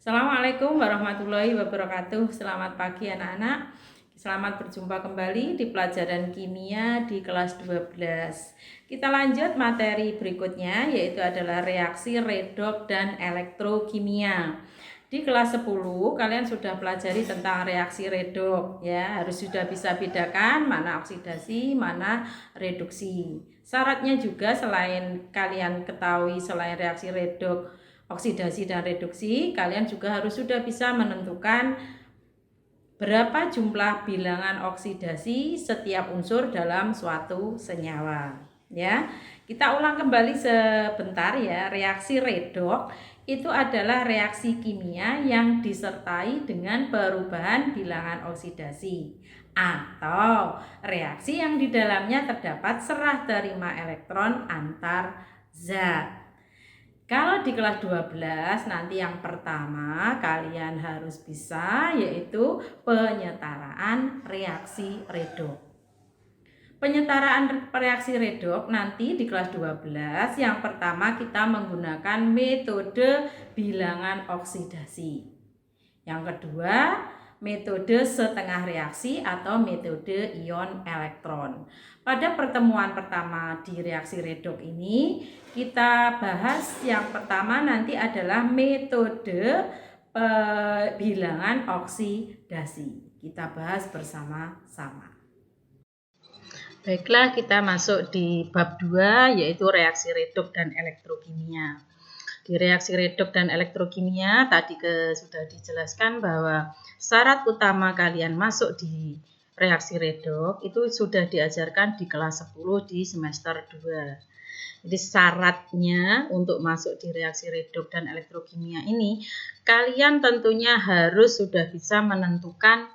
Assalamualaikum warahmatullahi wabarakatuh. Selamat pagi anak-anak. Selamat berjumpa kembali di pelajaran kimia di kelas 12. Kita lanjut materi berikutnya, yaitu adalah reaksi redoks dan elektrokimia. Di kelas 10 kalian sudah pelajari tentang reaksi redoks ya, harus sudah bisa bedakan mana oksidasi, mana reduksi. Syaratnya juga selain kalian ketahui selain reaksi redoks, oksidasi dan reduksi, kalian juga harus sudah bisa menentukan berapa jumlah bilangan oksidasi setiap unsur dalam suatu senyawa. Ya, kita ulang kembali sebentar ya. Reaksi redoks itu adalah reaksi kimia yang disertai dengan perubahan bilangan oksidasi atau reaksi yang di dalamnya terdapat serah terima elektron antar zat. Kalau di kelas 12 nanti yang pertama kalian harus bisa, yaitu penyetaraan reaksi redoks. Penyetaraan reaksi redoks nanti di kelas 12 yang pertama kita menggunakan metode bilangan oksidasi. Yang kedua, metode setengah reaksi atau metode ion elektron. Pada pertemuan pertama di reaksi redoks ini, kita bahas yang pertama nanti adalah metode bilangan oksidasi. Kita bahas bersama-sama. Baiklah, kita masuk di bab 2 yaitu reaksi redoks dan elektrokimia. Di reaksi redoks dan elektrokimia tadi sudah dijelaskan bahwa syarat utama kalian masuk di reaksi redoks itu sudah diajarkan di kelas 10 di semester 2. Jadi syaratnya untuk masuk di reaksi redoks dan elektrokimia ini, kalian tentunya harus sudah bisa menentukan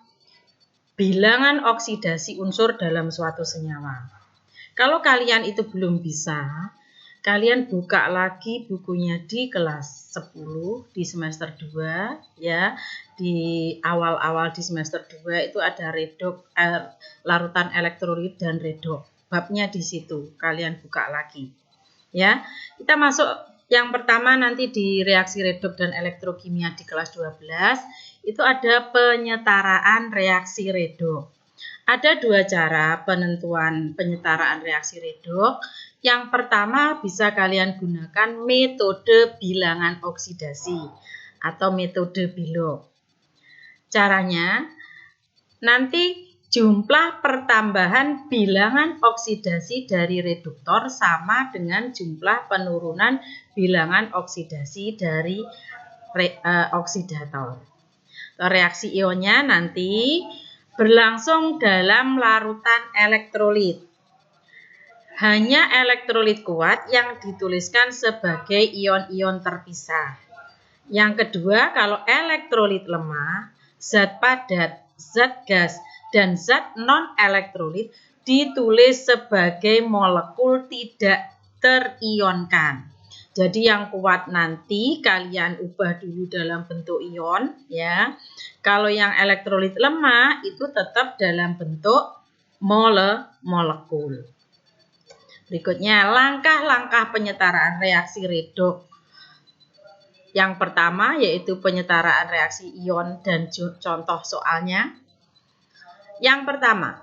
bilangan oksidasi unsur dalam suatu senyawa. Kalau kalian itu belum bisa, kalian buka lagi bukunya di kelas 10 di semester 2 ya. Di awal-awal di semester 2 itu ada redoks, larutan elektrolit dan redoks. Babnya di situ, kalian buka lagi. Ya. Kita masuk yang pertama nanti di reaksi redoks dan elektrokimia di kelas 12 itu ada penyetaraan reaksi redoks. Ada dua cara penentuan penyetaraan reaksi redoks. Yang pertama bisa kalian gunakan metode bilangan oksidasi atau metode BILOK. Caranya nanti jumlah pertambahan bilangan oksidasi dari reduktor sama dengan jumlah penurunan bilangan oksidasi dari oksidator. Reaksi ionnya nanti berlangsung dalam larutan elektrolit. Hanya elektrolit kuat yang dituliskan sebagai ion-ion terpisah. Yang kedua, kalau elektrolit lemah, zat padat, zat gas, dan zat non-elektrolit ditulis sebagai molekul tidak terionkan. Jadi yang kuat nanti kalian ubah dulu dalam bentuk ion ya. Kalau yang elektrolit lemah itu tetap dalam bentuk molekul. Berikutnya langkah-langkah penyetaraan reaksi redoks. Yang pertama yaitu penyetaraan reaksi ion dan contoh soalnya. Yang pertama,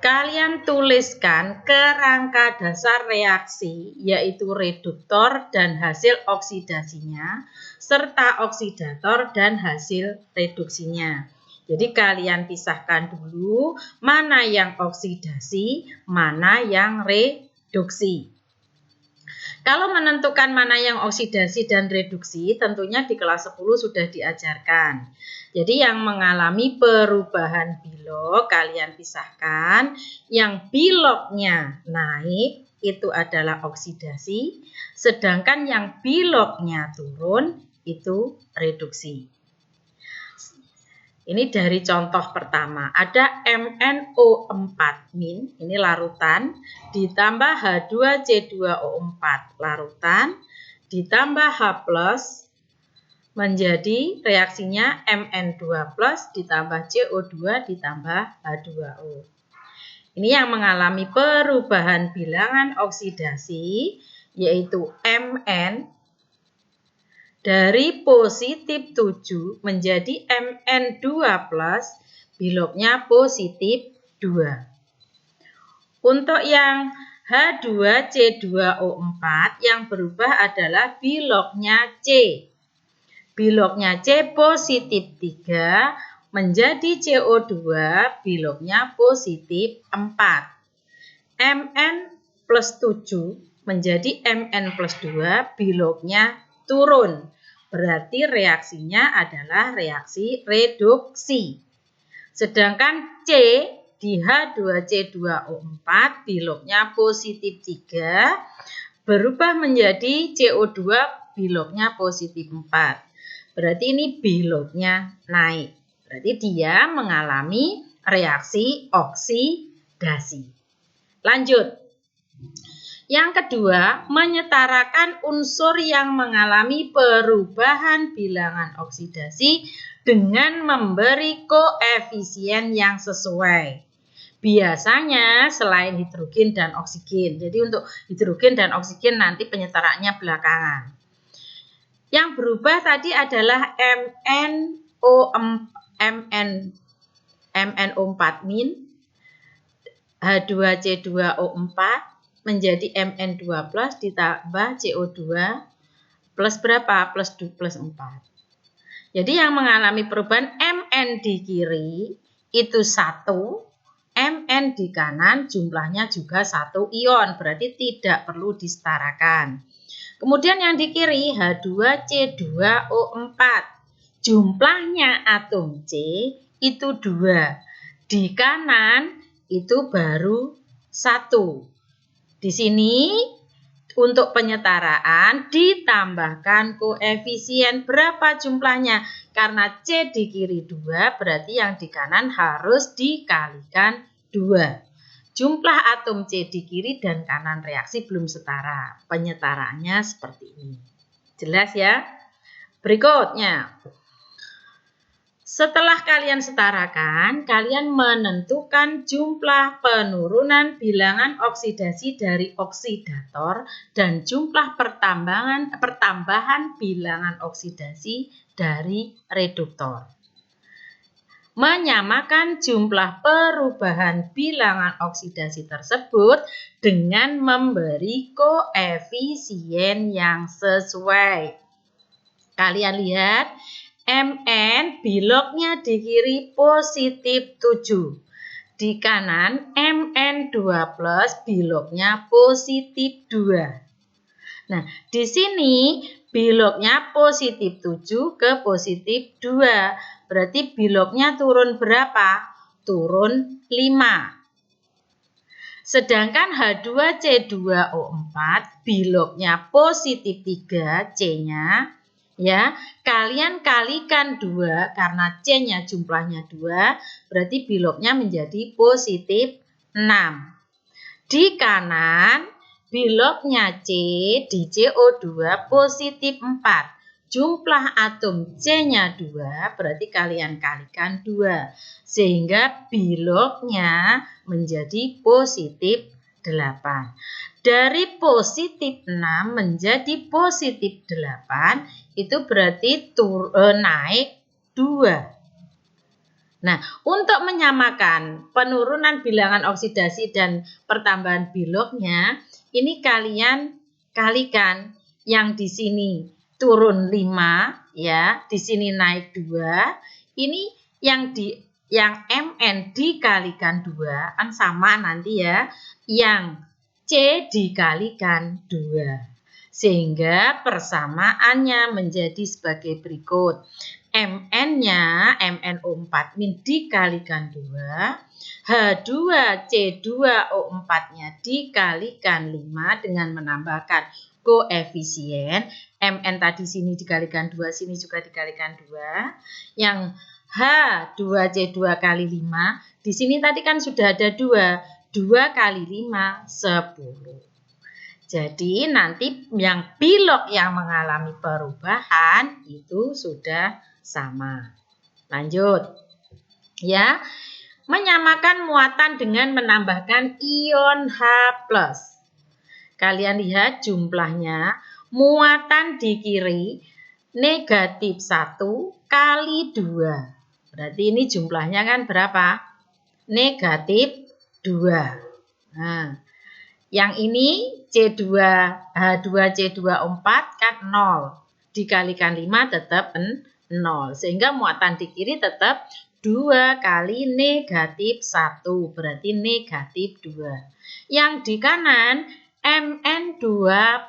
kalian tuliskan kerangka dasar reaksi yaitu reduktor dan hasil oksidasinya serta oksidator dan hasil reduksinya. Jadi kalian pisahkan dulu mana yang oksidasi, mana yang reduksi. Kalau menentukan mana yang oksidasi dan reduksi tentunya di kelas 10 sudah diajarkan. Jadi yang mengalami perubahan BILOK kalian pisahkan. Yang BILOKnya naik itu adalah oksidasi, sedangkan yang BILOKnya turun itu reduksi. Ini dari contoh pertama, ada MnO4- ini larutan, ditambah H2C2O4 larutan, ditambah H+, menjadi reaksinya Mn2+, ditambah CO2, ditambah H2O. Ini yang mengalami perubahan bilangan oksidasi, yaitu Mn Dari positif 7 menjadi Mn2+, bilognya positif 2. Untuk yang H2C2O4 yang berubah adalah bilognya C. Bilognya C positif 3 menjadi CO2, bilognya positif 4. Mn+7 menjadi Mn+2, bilognya turun. Berarti reaksinya adalah reaksi reduksi. Sedangkan C di H2C2O4 bilognya positif 3 berubah menjadi CO2, bilognya positif 4. Berarti ini bilognya naik. Berarti dia mengalami reaksi oksidasi. Lanjut. Yang kedua, menyetarakan unsur yang mengalami perubahan bilangan oksidasi dengan memberi koefisien yang sesuai. Biasanya selain hidrogen dan oksigen. Jadi untuk hidrogen dan oksigen nanti penyetaraannya belakangan. Yang berubah tadi adalah MnO4- H2C2O4 menjadi Mn2+ ditambah CO2 plus berapa? Plus 4. Jadi yang mengalami perubahan Mn di kiri itu 1, Mn di kanan jumlahnya juga 1 ion, berarti tidak perlu disetarakan. Kemudian yang di kiri H2C2O4, jumlahnya atom C itu 2, di kanan itu baru 1. Di sini untuk penyetaraan ditambahkan koefisien berapa jumlahnya? Karena C di kiri 2, berarti yang di kanan harus dikalikan 2. Jumlah atom C di kiri dan kanan reaksi belum setara. Penyetaraannya seperti ini. Jelas ya? Berikutnya. Setelah kalian setarakan, kalian menentukan jumlah penurunan bilangan oksidasi dari oksidator dan jumlah pertambahan bilangan oksidasi dari reduktor. Menyamakan jumlah perubahan bilangan oksidasi tersebut dengan memberi koefisien yang sesuai. Kalian lihat, Mn bilognya di kiri positif 7. Di kanan Mn2+ bilognya positif 2. Nah, di sini bilognya positif 7 ke positif 2. Berarti bilognya turun berapa? Turun 5. Sedangkan H2C2O4 bilognya positif 3, C-nya ya, kalian kalikan 2 karena C-nya jumlahnya 2, berarti bilognya menjadi positif 6. Di kanan bilognya C di CO2 positif 4. Jumlah atom C-nya 2, berarti kalian kalikan 2. Sehingga bilognya menjadi positif 8. Dari positif 6 menjadi positif 8, itu berarti naik 2. Nah, untuk menyamakan penurunan bilangan oksidasi dan pertambahan bilognya, ini kalian kalikan yang di sini turun 5 ya, di sini naik 2. Ini yang Mn dikalikan 2 kan sama nanti ya. Yang C dikalikan 2. Sehingga persamaannya menjadi sebagai berikut. Mn-nya MnO4- dikalikan 2, H2C2O4-nya dikalikan 5 dengan menambahkan koefisien. Mn tadi sini dikalikan 2, sini juga dikalikan 2. Yang H2C2 kali 5, di sini tadi kan sudah ada 2. 2 kali 5, 10. Jadi nanti yang bilog yang mengalami perubahan itu sudah sama. Lanjut. Ya. Menyamakan muatan dengan menambahkan ion H+. Kalian lihat jumlahnya, muatan di kiri negatif 1 kali 2. Berarti ini jumlahnya kan berapa? Negatif 2. Nah, yang ini H2C24 kan 0. Dikalikan 5 tetap 0. Sehingga muatan di kiri tetap 2 kali negatif 1. Berarti negatif 2. Yang di kanan Mn2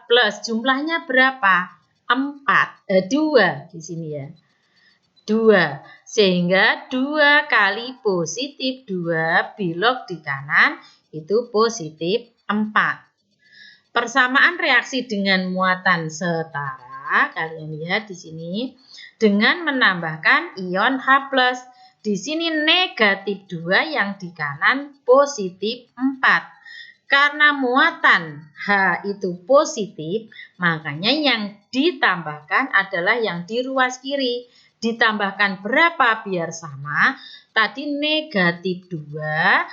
plus jumlahnya berapa? 2 di sini ya. 2. Sehingga 2 kali positif 2 belok di kanan itu positif 4. Persamaan reaksi dengan muatan setara, kalian lihat di sini, dengan menambahkan ion H+. Di sini negatif 2, yang di kanan positif 4. Karena muatan H itu positif, makanya yang ditambahkan adalah yang di ruas kiri. Ditambahkan berapa biar sama? Tadi negatif 2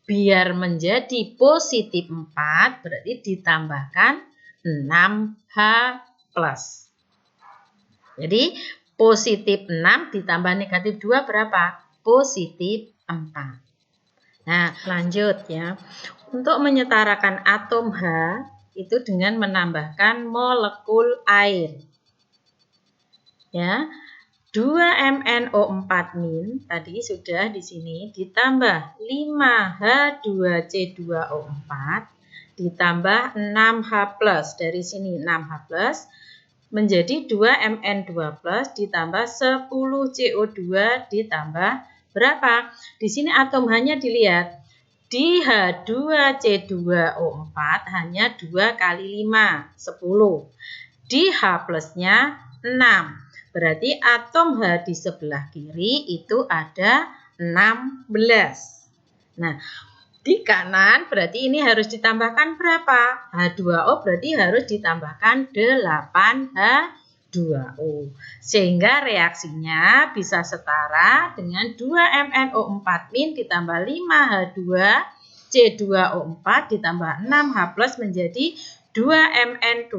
biar menjadi positif 4, berarti ditambahkan 6H+. Jadi positif 6 ditambah negatif 2 berapa? Positif 4. Nah, lanjut ya. Untuk menyetarakan atom H itu dengan menambahkan molekul air. Ya. 2MnO4- tadi sudah di sini ditambah 5H2C2O4 ditambah 6H+ dari sini 6H+ menjadi 2Mn2+ ditambah 10CO2 ditambah berapa? Di sini atom H-nya dilihat. Di H2C2O4 hanya 2 kali 5, 10. Di H+-nya 6. Berarti atom H di sebelah kiri itu ada 16. Nah, di kanan berarti ini harus ditambahkan berapa? H2O berarti harus ditambahkan 8H2O. Sehingga reaksinya bisa setara dengan 2MnO4- ditambah 5H2C2O4 ditambah 6H+ menjadi 2Mn2+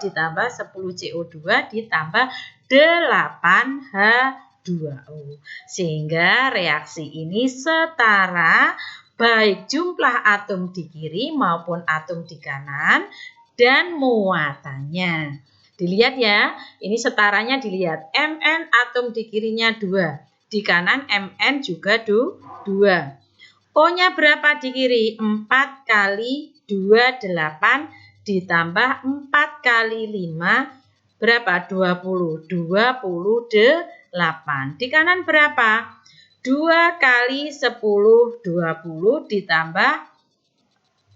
ditambah 10CO2 ditambah 8H2O. Sehingga reaksi ini setara baik jumlah atom di kiri maupun atom di kanan dan muatannya. Dilihat ya, ini setaranya dilihat. Mn atom di kirinya 2, di kanan Mn juga 2. O-nya berapa di kiri? 4 kali 2, 8 ditambah 4 kali 5 berapa? 20. 28. Di kanan berapa? 2 kali 10, 20 ditambah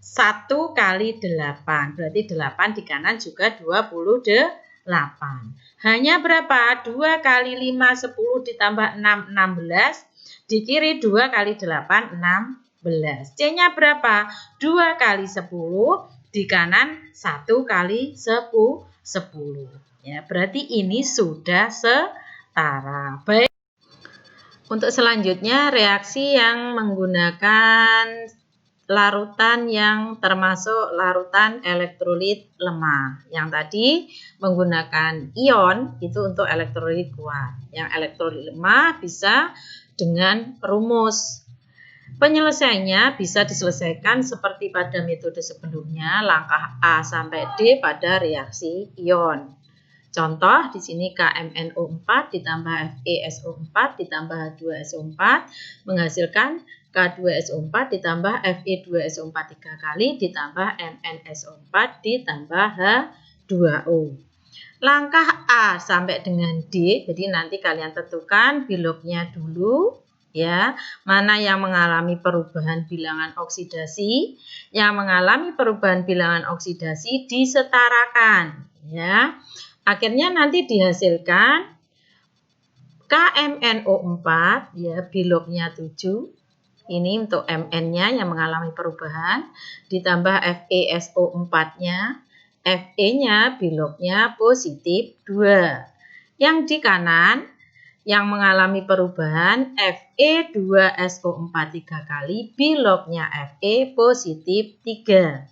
1 kali 8. Berarti 8 di kanan juga 28. Hanya berapa? 2 kali 5, 10 ditambah 6, 16. Di kiri 2 kali 8, 16. C-nya berapa? 2 kali 10. Di kanan 1 kali 10. Ya, berarti ini sudah setara. Baik. Untuk selanjutnya reaksi yang menggunakan larutan yang termasuk larutan elektrolit lemah. Yang tadi menggunakan ion itu untuk elektrolit kuat. Yang elektrolit lemah bisa dengan rumus. Penyelesaiannya bisa diselesaikan seperti pada metode sebelumnya, langkah A sampai D pada reaksi ion. Contoh di sini KMnO4 ditambah FeSO4 ditambah H2SO4 menghasilkan K2SO4 ditambah Fe2SO4 3 kali ditambah MnSO4 ditambah H2O. Langkah A sampai dengan D, jadi nanti kalian tentukan biloknya dulu. Ya, mana yang mengalami perubahan bilangan oksidasi? Yang mengalami perubahan bilangan oksidasi disetarakan, ya. Akhirnya nanti dihasilkan KMnO4, ya, biloknya 7. Ini untuk Mn-nya yang mengalami perubahan, ditambah FeSO4-nya, Fe-nya biloknya positif 2. Yang di kanan yang mengalami perubahan Fe2SO4 3 kali, biloknya Fe positif 3.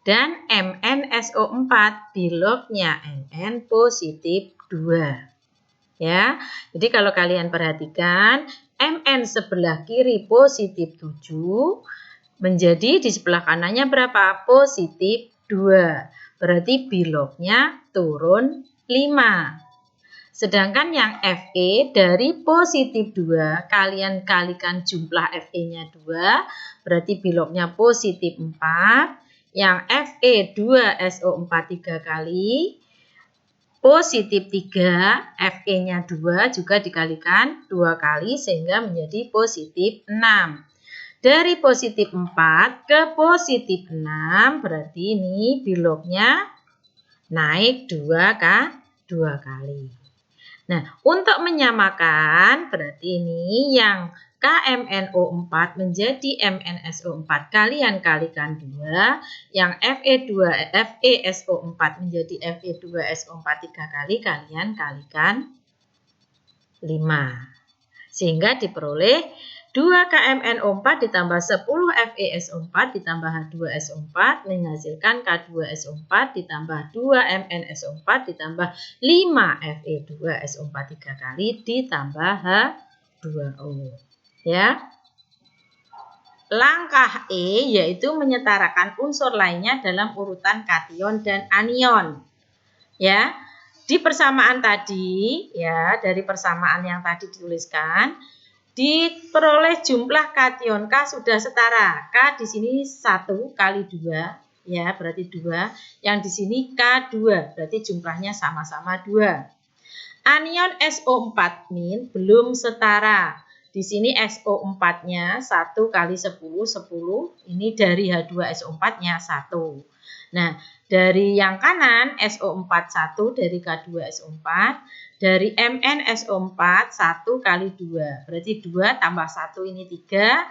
dan MnSO4 bilognya Mn positif 2. Ya. Jadi kalau kalian perhatikan Mn sebelah kiri positif 7, menjadi di sebelah kanannya berapa? Positif 2. Berarti bilognya turun 5. Sedangkan yang Fe dari positif 2, kalian kalikan jumlah Fe-nya 2, berarti bilognya positif 4. Yang Fe 2SO4 3 kali, positif 3, Fe-nya 2 juga dikalikan 2 kali sehingga menjadi positif 6. Dari positif 4 ke positif 6, berarti ini bilognya naik 2 kali. Nah, untuk menyamakan, berarti ini yang KMNO4 menjadi MnSO4 kalian kalikan 2, yang FeSO4 menjadi Fe2SO4 3 kali kalian kalikan 5. Sehingga diperoleh 2 KMNO4 ditambah 10 FeSO4 ditambah H2SO4 menghasilkan K2SO4 ditambah 2 MnSO4 ditambah 5 Fe2SO4 3 kali ditambah H2O. Ya. Langkah E yaitu menyetarakan unsur lainnya dalam urutan kation dan anion. Ya. Di persamaan tadi, ya, dari persamaan yang tadi dituliskan, diperoleh jumlah kation K sudah setara. K di sini 1 kali 2, ya, berarti 2. Yang di sini K2, berarti jumlahnya sama-sama 2. Anion SO4 min belum setara. Di sini SO4-nya 1 kali 10, 10. Ini dari H2SO4-nya 1. Nah, dari yang kanan SO4 1 dari K2SO4. Dari MnSO4 1 kali 2. Berarti 2 tambah 1 ini 3.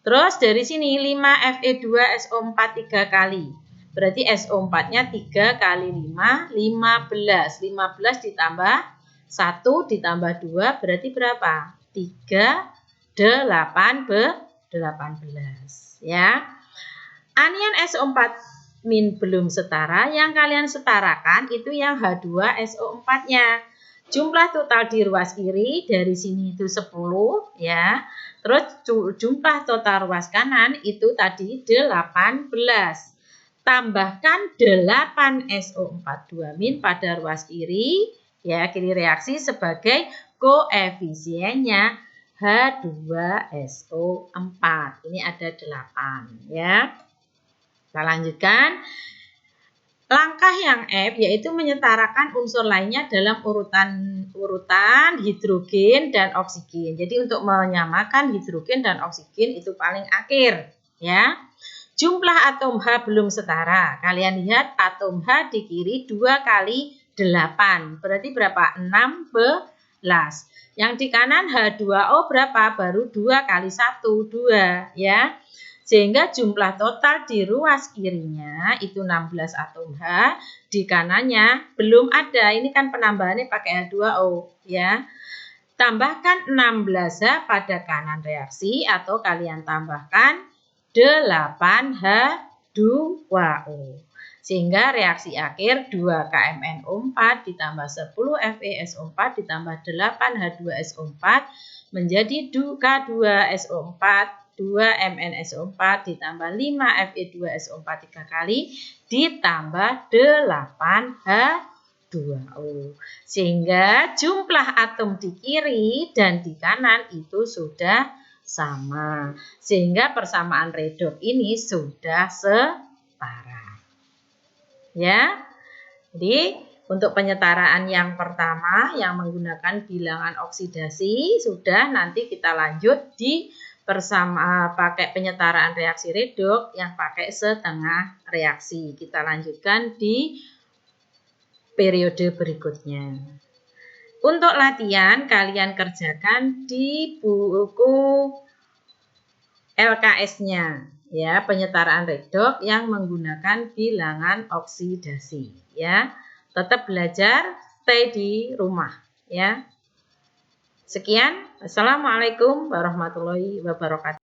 Terus dari sini 5 Fe2SO4 3 kali. Berarti SO4-nya 3 kali 5, 15. 15 ditambah 1 ditambah 2 berarti berapa? 3, 18. Ya. Anion SO4 min belum setara, yang kalian setarakan itu yang H2SO4-nya. Jumlah total di ruas kiri dari sini itu 10, ya. Terus jumlah total ruas kanan itu tadi 18. Tambahkan 8 SO4 2- pada ruas kiri, ya, kiri reaksi sebagai koefisiennya H2SO4. Ini ada 8, ya. Kita lanjutkan. Langkah yang F yaitu menyetarakan unsur lainnya dalam urutan hidrogen dan oksigen. Jadi untuk menyamakan hidrogen dan oksigen itu paling akhir, ya. Jumlah atom H belum setara. Kalian lihat atom H di kiri 2 kali 8. Berarti berapa? 16. Yang di kanan H2O berapa? Baru 2 kali 1, 2, ya. Sehingga jumlah total di ruas kirinya itu 16 atom H, di kanannya belum ada. Ini kan penambahannya pakai H2O, ya. Tambahkan 16 H pada kanan reaksi atau kalian tambahkan 8 H2O. Sehingga reaksi akhir 2 KMNO4 ditambah 10 FeSO4 ditambah 8 H2SO4 menjadi K2SO4 2 MnSO4 ditambah 5 Fe2SO4 3 kali ditambah 8 H2O. Sehingga jumlah atom di kiri dan di kanan itu sudah sama. Sehingga persamaan redoks ini sudah setara. Ya. Jadi untuk penyetaraan yang pertama yang menggunakan bilangan oksidasi sudah, nanti kita lanjut di pakai penyetaraan reaksi redoks yang pakai setengah reaksi. Kita lanjutkan di periode berikutnya. Untuk latihan kalian kerjakan di buku LKS-nya, ya, penyetaraan redoks yang menggunakan bilangan oksidasi, ya. Tetap belajar, stay di rumah, ya. Sekian, assalamualaikum warahmatullahi wabarakatuh.